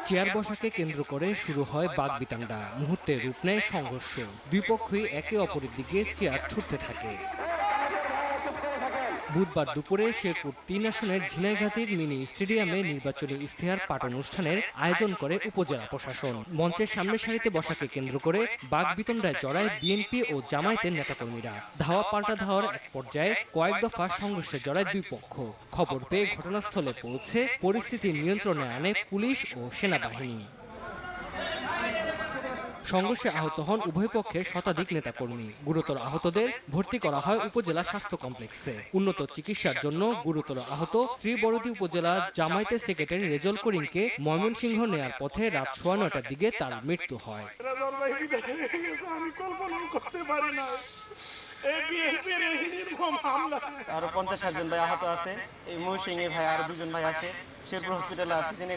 Chair বসাকে কেন্দ্র করে শুরু হয় বাগবিতণ্ডা। মুহূর্তে রূপ নেয় সংঘর্ষ। দুই পক্ষই একে অপরের দিকে চেয়ার ছুটতে থাকে। বুধবার দুপুরে শেরপুর ৩ আসনের ঝিনাইগাতীর মিনি স্টেডিয়ামে নির্বাচনী ইশতেহার পাঠ অনুষ্ঠানের আয়োজন করে উপজেলা প্রশাসন। মঞ্চের সামনের সারিতে বসাকে কেন্দ্র করে বাগবিতণ্ডায় জড়ায় বিএনপি ও জামায়াতের নেতাকর্মীরা। ধাওয়া পাল্টা ধাওয়ার এক পর্যায়ে কয়েক দফা সংঘর্ষে জড়ায় দুই পক্ষ। খবর পেয়ে ঘটনাস্থলে পৌঁছে পরিস্থিতি নিয়ন্ত্রণে আনে পুলিশ ও সেনাবাহিনী। সংঘর্ষে আহত হন উভয় পক্ষের শতাধিক নেতাকর্মী। গুরুতর আহতদের ভর্তি করা হয় উপজেলা স্বাস্থ্য কমপ্লেক্সে। উন্নত চিকিৎসার জন্য গুরুতর আহত শ্রীবরদী উপজেলা জামায়াতের সেক্রেটারি রেজল করিমকে ময়মনসিংহ নেয়ার পথে রাত 9:30টার দিকে তার মৃত্যু হয়। আমি কল্পনা করতে পারি না আরো 50-60 জন ভাই আহত আছে। এই ময়মনসিংহে ভাই আরো 2 জন ভাই আছে, শেরপুর হসপিটালে আছে।